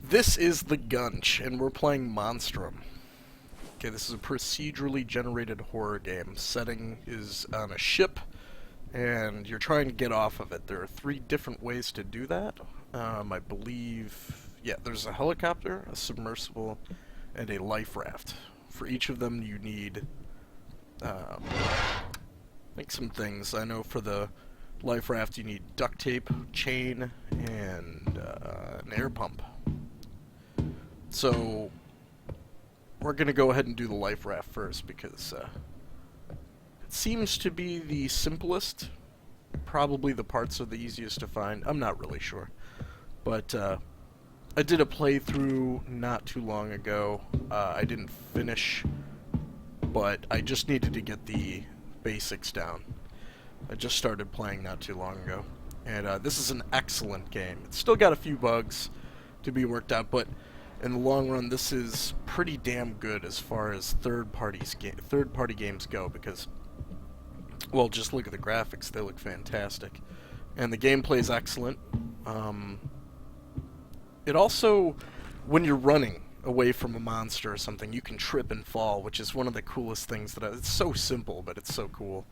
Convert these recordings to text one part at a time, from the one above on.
This is the Gunch, and we're playing Monstrum. Okay, this is a procedurally generated horror game. Setting is on a ship, and you're trying to get off of it. There are 3 different ways to do that. I believe, yeah, there's a helicopter, a submersible, and a life raft. For each of them, you need, like some things. I know for the life raft, you need duct tape, chain, and an air pump. So we're going to go ahead and do the life raft first because it seems to be the simplest. Probably the parts are the easiest to find. I'm not really sure. But I did a playthrough not too long ago. I didn't finish, but I just needed to get the basics down. I just started playing not too long ago. And this is an excellent game. It's still got a few bugs to be worked out, but in the long run, this is pretty damn good as far as third-party games go, because, well, just look at the graphics. They look fantastic. And the gameplay is excellent. It also, when you're running away from a monster or something, you can trip and fall, which is one of the coolest things it's so simple, but it's so cool.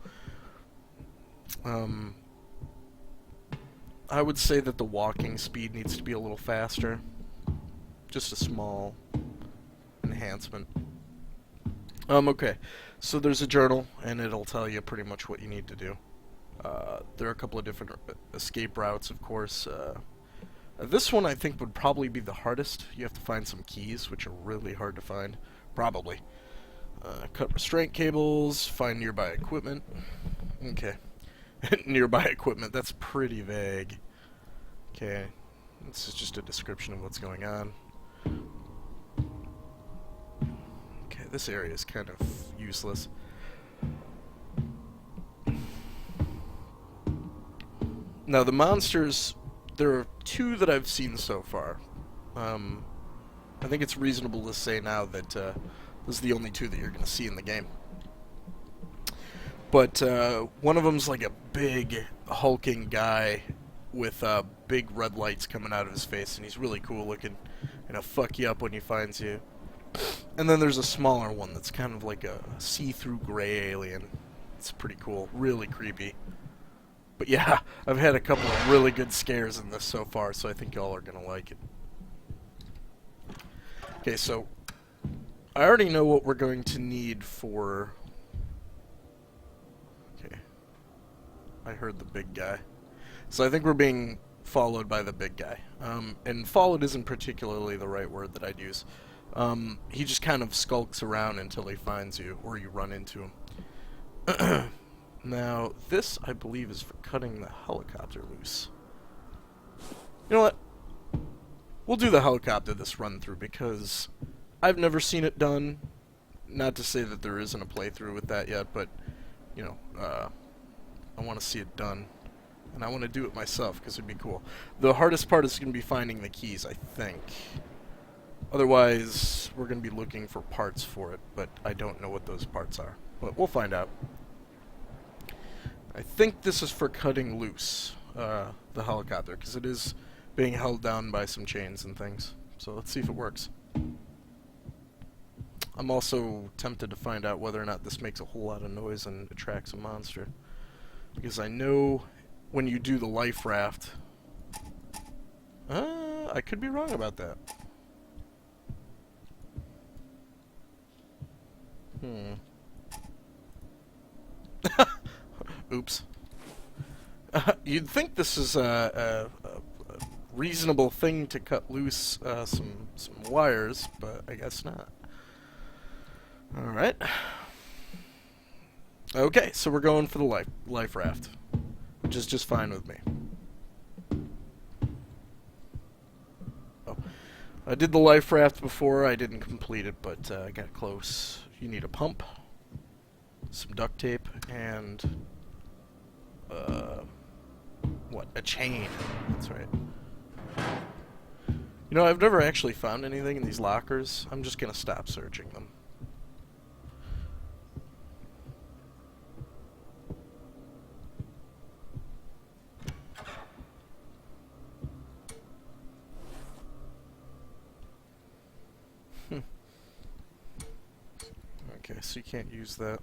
I would say that the walking speed needs to be a little faster. Just a small enhancement. Okay, so there's a journal, and it'll tell you pretty much what you need to do. There are a couple of different escape routes, of course. This one I think would probably be the hardest. You have to find some keys, which are really hard to find. Probably. Cut restraint cables, find nearby equipment. Okay. Nearby equipment, that's pretty vague. Okay, this is just a description of what's going on. Okay, this area is kind of useless. Now, the monsters, there are 2 that I've seen so far. I think it's reasonable to say now that this is the only 2 that you're going to see in the game. But one of them's like a big, hulking guy with big red lights coming out of his face, and he's really cool looking, and he'll fuck you up when he finds you. And then there's a smaller one that's kind of like a see-through gray alien. It's pretty cool, really creepy. But yeah, I've had a couple of really good scares in this so far, so I think y'all are gonna like it. Okay, so I already know what we're going to need for... Okay. I heard the big guy. So I think we're being followed by the big guy. And followed isn't particularly the right word that I'd use. He just kind of skulks around until he finds you, or you run into him. Now, this, I believe, is for cutting the helicopter loose. You know what? We'll do the helicopter this run-through, because I've never seen it done. Not to say that there isn't a playthrough with that yet, but, you know, I want to see it done. And I want to do it myself, because it'd be cool. The hardest part is going to be finding the keys, I think. Otherwise, we're going to be looking for parts for it, but I don't know what those parts are. But we'll find out. I think this is for cutting loose the helicopter, because it is being held down by some chains and things. So let's see if it works. I'm also tempted to find out whether or not this makes a whole lot of noise and attracts a monster. Because I know when you do the life raft... I could be wrong about that. Oops. You'd think this is a reasonable thing to cut loose some wires, but I guess not. Alright. Okay, so we're going for the life raft, which is just fine with me. Oh. I did the life raft before. I didn't complete it, but I got close. You need a pump, some duct tape, and what? A chain. That's right. You know, I've never actually found anything in these lockers. I'm just gonna stop searching them. Okay, so you can't use that.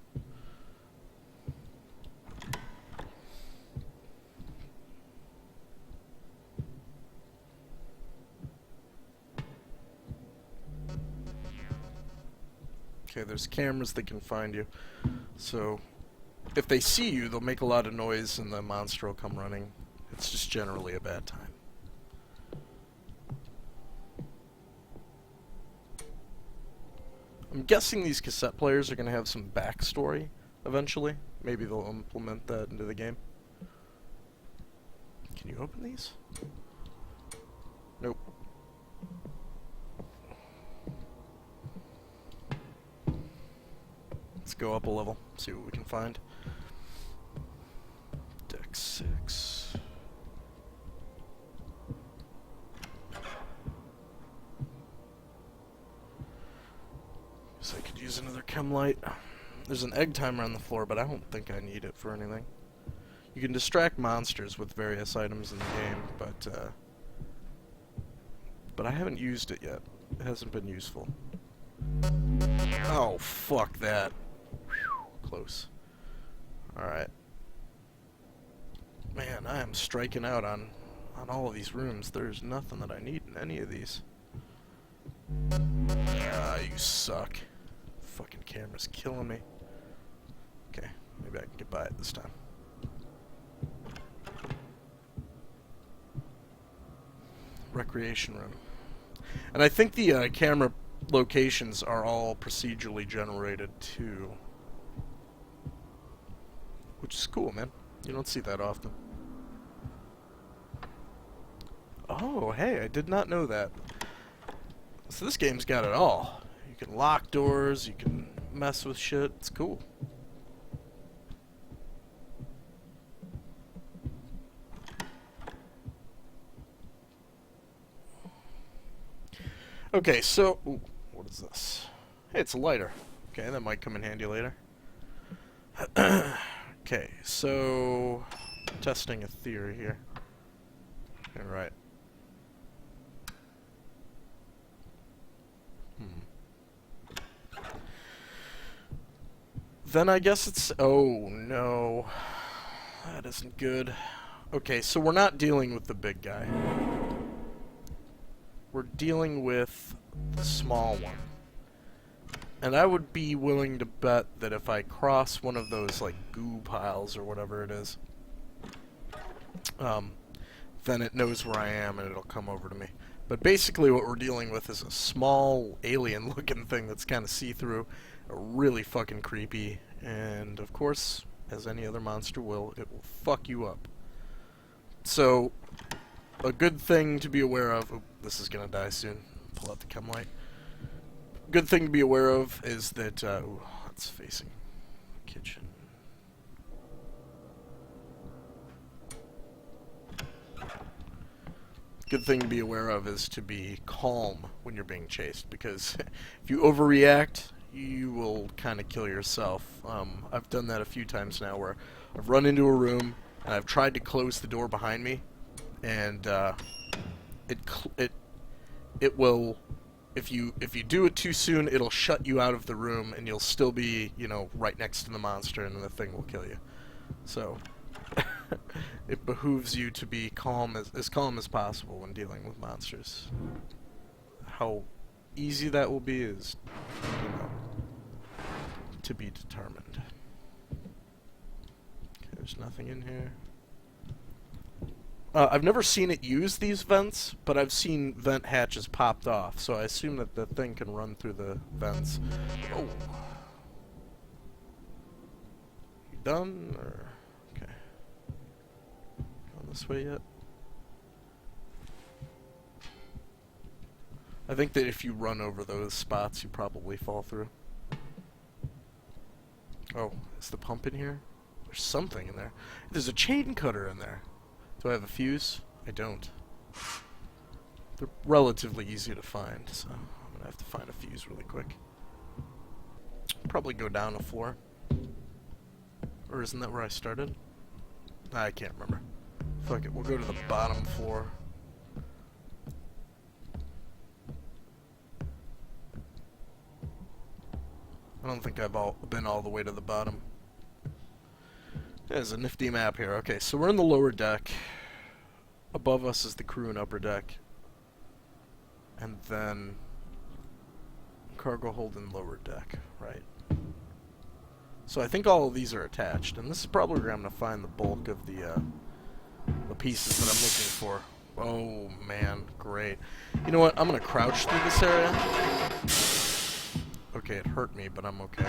Okay, there's cameras that can find you. So, if they see you, they'll make a lot of noise and the monster will come running. It's just generally a bad time. I'm guessing these cassette players are going to have some backstory eventually. Maybe they'll implement that into the game. Can you open these? Nope. Let's go up a level, see what we can find. Deck 6. Guess I could use another chem light. There's an egg timer on the floor, but I don't think I need it for anything. You can distract monsters with various items in the game, but I haven't used it yet. It hasn't been useful. Oh, fuck that. Whew, close. Alright. Man, I am striking out on all of these rooms. There's nothing that I need in any of these. Ah, you suck. Fucking camera's killing me. Okay, maybe I can get by it this time. Recreation room. And I think the camera locations are all procedurally generated too. Which is cool, man. You don't see that often. Oh, hey, I did not know that. So this game's got it all. You can lock doors, you can mess with shit. It's cool. Okay, so... Ooh, what is this? Hey, it's a lighter. Okay, that might come in handy later. Okay, so... Testing a theory here. Alright. Then I guess it's... Oh, no. That isn't good. Okay, so we're not dealing with the big guy. We're dealing with the small one. And I would be willing to bet that if I cross one of those, like, goo piles or whatever it is, then it knows where I am and it'll come over to me. But basically what we're dealing with is a small alien-looking thing that's kind of see-through, really fucking creepy, and of course, as any other monster will, it will fuck you up. So, a good thing to be aware of... Oh, this is gonna die soon. Pull out the chem light. Good thing to be aware of is that... ooh, it's facing the kitchen. Good thing to be aware of is to be calm when you're being chased, because if you overreact, you will kind of kill yourself. I've done that a few times now, where I've run into a room and I've tried to close the door behind me, and it will, if you do it too soon, it'll shut you out of the room, and you'll still be, you know, right next to the monster, and the thing will kill you. So it behooves you to be calm as calm as possible when dealing with monsters. How easy that will be is, you know, to be determined. Okay, there's nothing in here. I've never seen it use these vents, but I've seen vent hatches popped off, so I assume that the thing can run through the vents. Oh. You done, or... Okay. Going this way yet? I think that if you run over those spots, you probably fall through. Oh, is the pump in here? There's something in there. There's a chain cutter in there. Do I have a fuse? I don't. They're relatively easy to find, so I'm gonna have to find a fuse really quick. Probably go down a floor. Or isn't that where I started? I can't remember. Fuck it, we'll go to the bottom floor. I don't think I've been all the way to the bottom. There's a nifty map here. Okay, so we're in the lower deck. Above us is the crew and upper deck. And then cargo hold in lower deck, right? So I think all of these are attached, and this is probably where I'm going to find the bulk of the pieces that I'm looking for. Oh man, great. You know what, I'm going to crouch through this area. Okay, it hurt me, but I'm okay.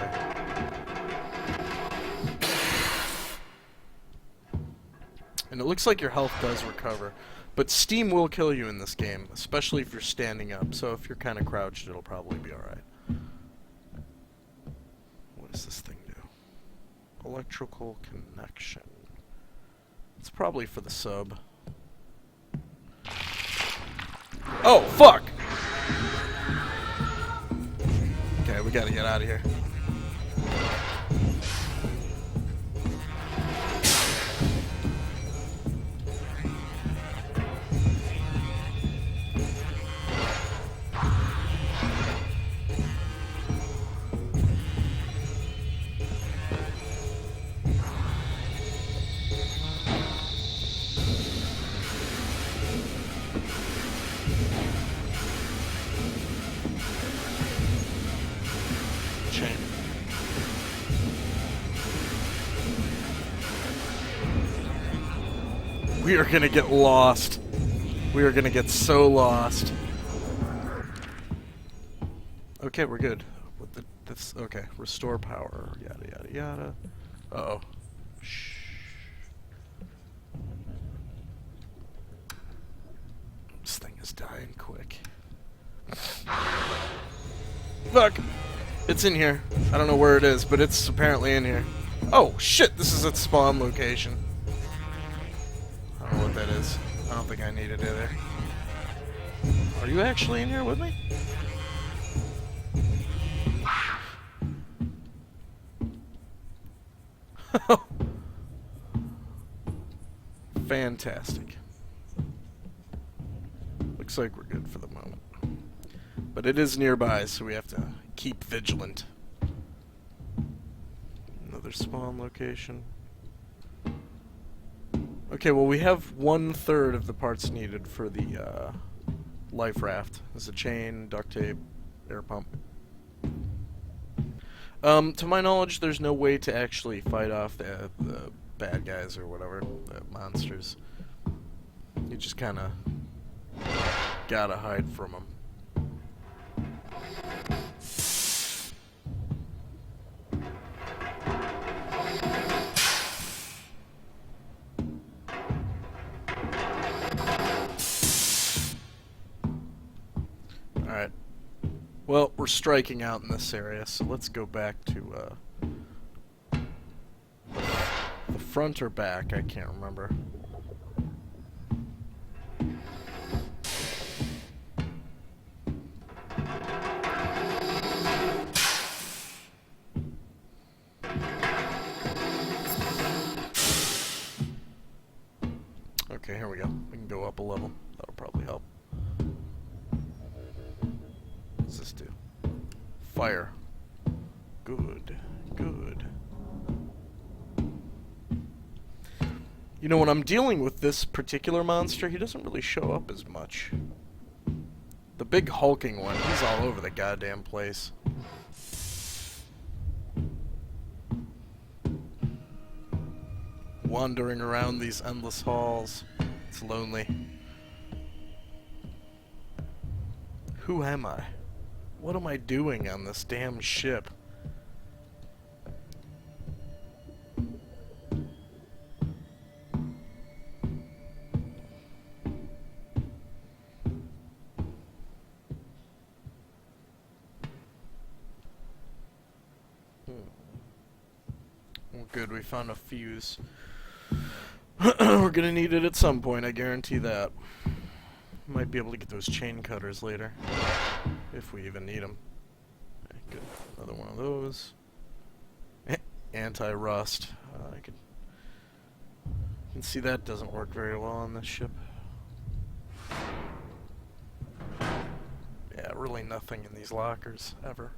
And it looks like your health does recover. But steam will kill you in this game, especially if you're standing up. So if you're kind of crouched, it'll probably be alright. What does this thing do? Electrical connection. It's probably for the sub. Oh, fuck! Okay, we gotta get out of here. Chain. We are gonna get lost. We are gonna get so lost. Okay, we're good. With this, okay, restore power. Yada yada yada. Uh-oh. Shh. This thing is dying quick. Fuck! It's in here. I don't know where it is, but it's apparently in here. Oh, shit! This is its spawn location. I don't know what that is. I don't think I need it either. Are you actually in here with me? Fantastic. Looks like we're good for the moment. But it is nearby, so we have to keep vigilant. Another spawn location. Okay, well we have 1/3 of the parts needed for the life raft. There's a chain, duct tape, air pump. To my knowledge, there's no way to actually fight off the bad guys or whatever, the monsters. You just kind of gotta hide from them. Alright. Well, we're striking out in this area, so let's go back to the front or back, I can't remember. Okay, here we go. We can go up a level. That'll probably help. What does this do? Fire. Good. Good. You know, when I'm dealing with this particular monster, he doesn't really show up as much. The big hulking one, he's all over the goddamn place. Wandering around these endless halls. It's lonely. Who am I? What am I doing on this damn ship? Well, good, we found a fuse. We're gonna need it at some point, I guarantee that. Might be able to get those chain cutters later. If we even need them. Okay, good. Another one of those. Anti-rust. I can see that doesn't work very well on this ship. Yeah, really nothing in these lockers, ever.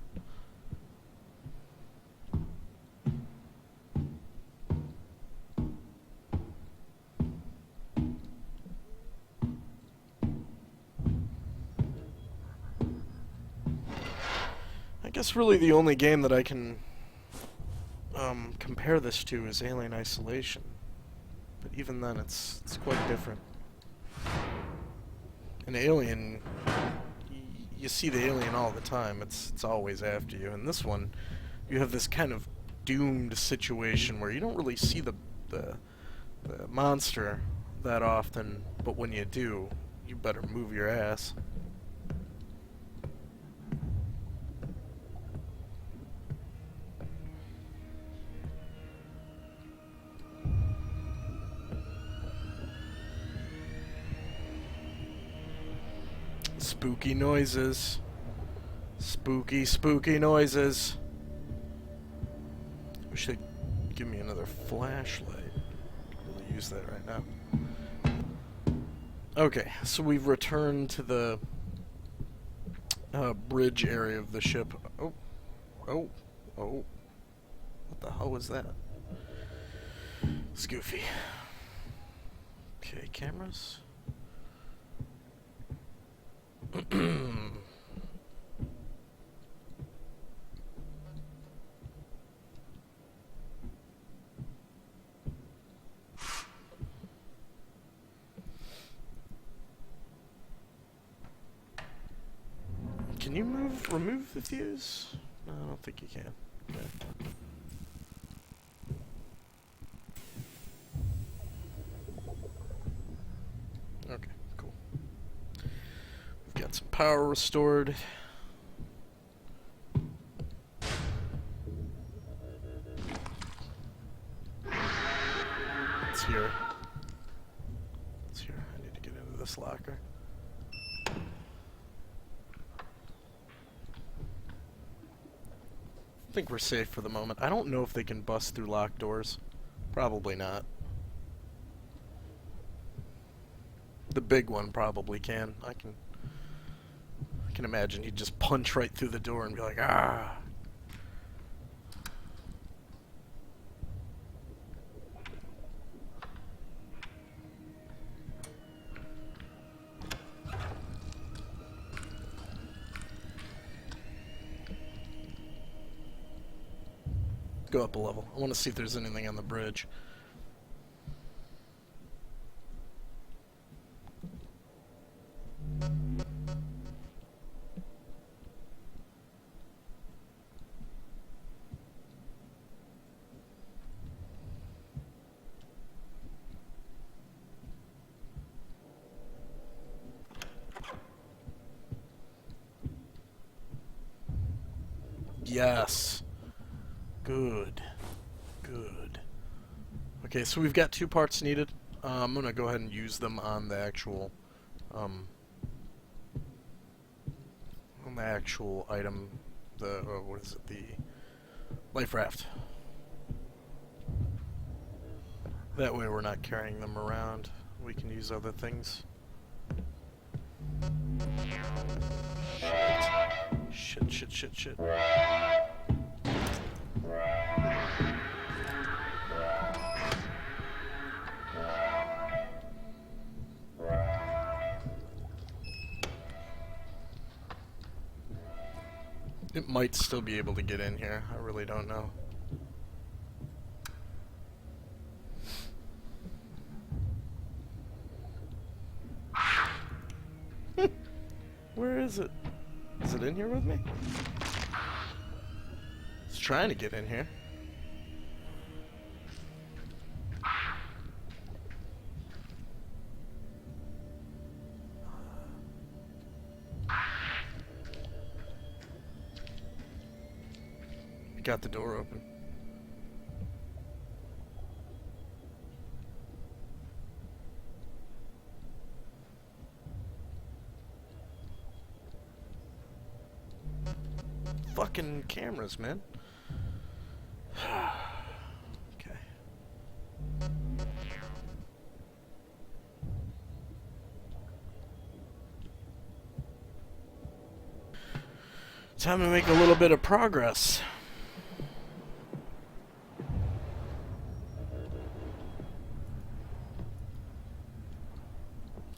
guess really the only game that I can compare this to is Alien Isolation. But even then, it's quite different. In Alien, you see the alien all the time. It's always after you. In this one, you have this kind of doomed situation where you don't really see the monster that often, but when you do, you better move your ass. Spooky noises. Spooky, spooky noises. Wish they'd give me another flashlight. Could really use that right now. Okay, so we've returned to the bridge area of the ship. Oh. Oh. Oh. What the hell was that? It's goofy. Okay, cameras. Can you remove the fuse? No, I don't think you can. Okay. Okay, cool. We've got some power restored. It's here. It's here. I need to get into this locker. I think we're safe for the moment. I don't know if they can bust through locked doors. Probably not. The big one probably can. I can imagine he'd just punch right through the door and be like, ah. Go up a level. I want to see if there's anything on the bridge. Yes. Good. Good. Okay, so we've got 2 parts needed. I'm gonna go ahead and use them on the actual, item. The what is it? The life raft. That way, we're not carrying them around. We can use other things. Shit. Shit. Shit. Shit. It might still be able to get in here. I really don't know. Where is it? Is it in here with me? It's trying to get in here. Got the door open. Fucking cameras, man. Okay. Time to make a little bit of progress.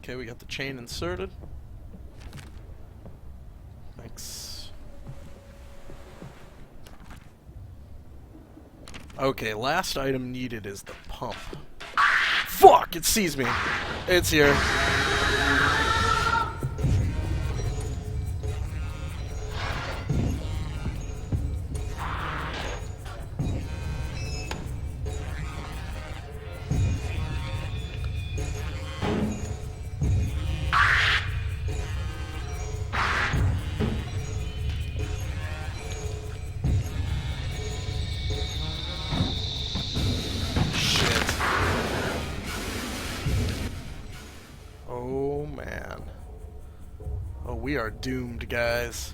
Okay, we got the chain inserted. Thanks. Okay, last item needed is the pump. Fuck! It sees me. It's here. Oh man. Oh, we are doomed, guys.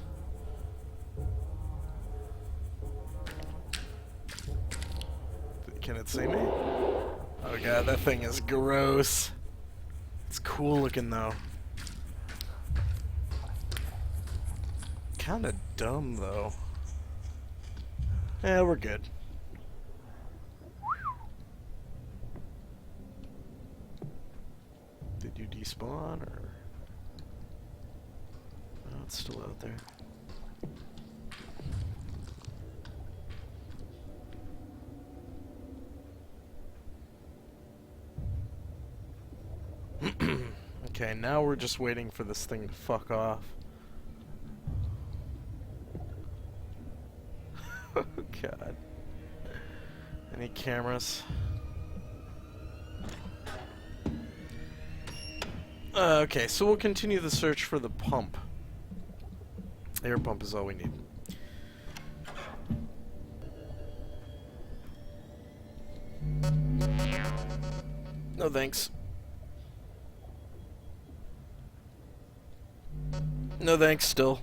Can it see me? Oh god, that thing is gross. It's cool looking though. Kinda dumb though. Yeah, we're good. Did you despawn or? Oh, it's still out there. Okay, now we're just waiting for this thing to fuck off. Oh god. Any cameras? Okay, so we'll continue the search for the pump. Air pump is all we need. No thanks. No thanks still.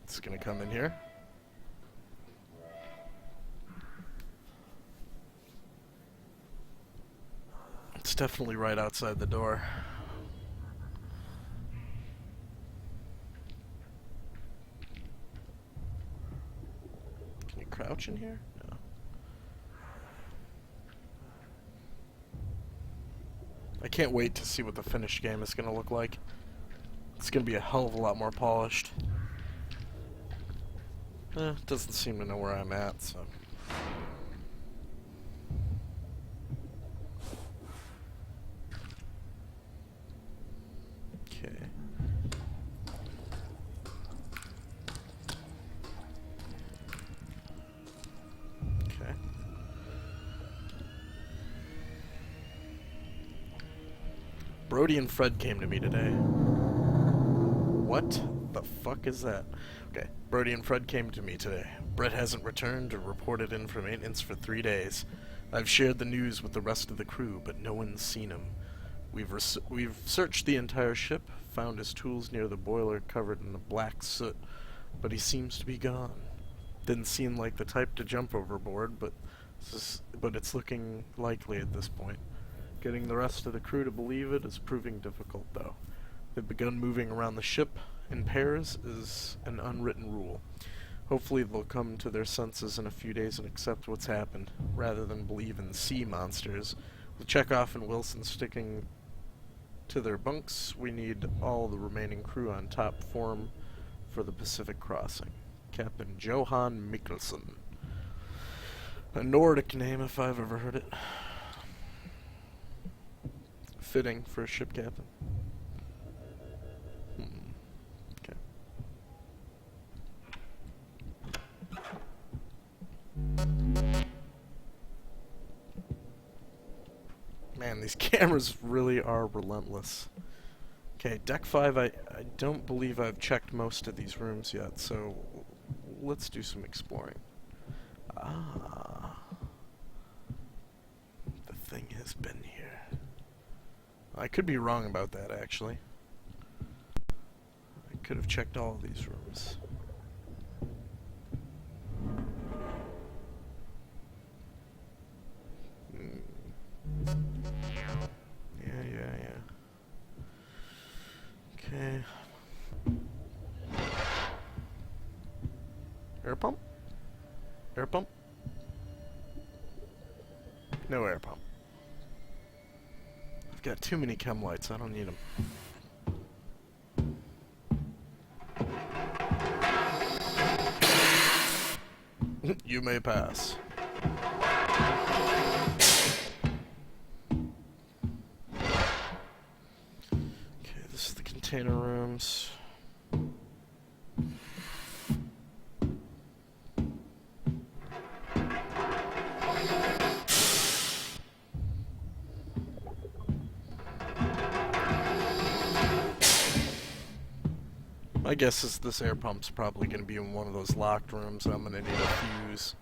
It's gonna come in here. It's definitely right outside the door. Can you crouch in here? No. I can't wait to see what the finished game is gonna look like. It's gonna be a hell of a lot more polished. Doesn't seem to know where I'm at, so. Okay. Okay. Brody and Fred came to me today. What the fuck is that? Okay, Brody and Fred came to me today. Brett hasn't returned or reported in for maintenance for 3 days. I've shared the news with the rest of the crew, but no one's seen him. We've searched the entire ship, found his tools near the boiler covered in a black soot, but he seems to be gone. Didn't seem like the type to jump overboard, but it's looking likely at this point. Getting the rest of the crew to believe it is proving difficult, though. They've begun moving around the ship in pairs is an unwritten rule. Hopefully they'll come to their senses in a few days and accept what's happened, rather than believe in sea monsters. With Chekhov and Wilson sticking to their bunks, we need all the remaining crew on top form for the Pacific crossing. Captain Johan Mikkelsen. A Nordic name if I've ever heard it. Fitting for a ship captain. Okay. Man, these cameras really are relentless. Okay, Deck 5, I don't believe I've checked most of these rooms yet, so let's do some exploring. Ah. The thing has been here. I could be wrong about that, actually. I could have checked all of these rooms. Yeah. Okay. Air pump? Air pump? No air pump. I've got too many chem lights. I don't need them. You may pass. Okay, this is the container rooms. My guess is this air pump's probably going to be in one of those locked rooms. I'm going to need a fuse.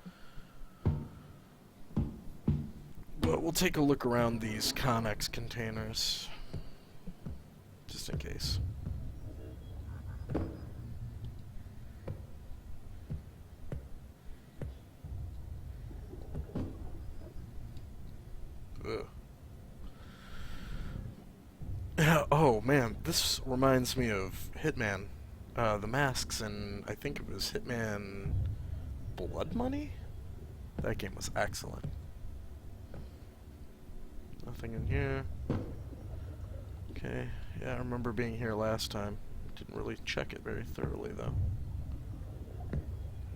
But we'll take a look around these Connex containers. Just in case. Ugh. Oh man, this reminds me of Hitman. The masks, and I think it was Hitman Blood Money? That game was excellent. Nothing in here. Okay, yeah, I remember being here last time. Didn't really check it very thoroughly, though.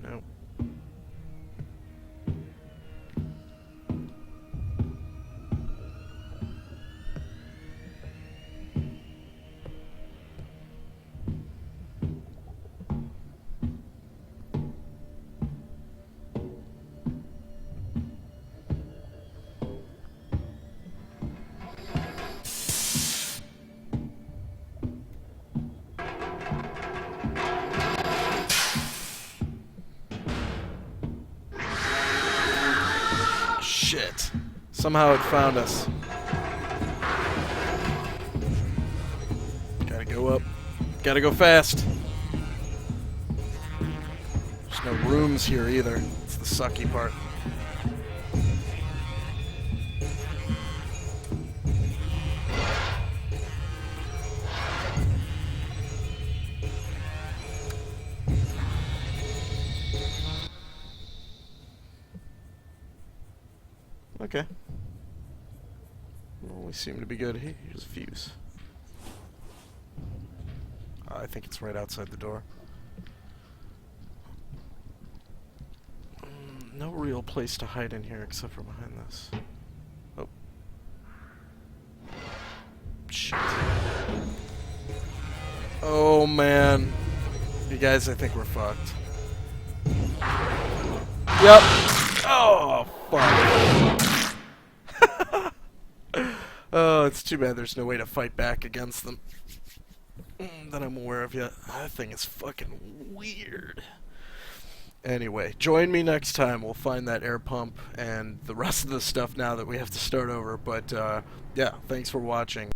Nope. Shit. Somehow it found us. Gotta go up. Gotta go fast. There's no rooms here either. It's the sucky part. Okay. Well, we seem to be good. Here's a fuse. I think it's right outside the door. No real place to hide in here except for behind this. Oh. Shit. Oh man. You guys, I think we're fucked. Yep. Oh, fuck. Oh, it's too bad there's no way to fight back against them that I'm aware of yet. That thing is fucking weird. Anyway, join me next time. We'll find that air pump and the rest of the stuff now that we have to start over. But, yeah, thanks for watching.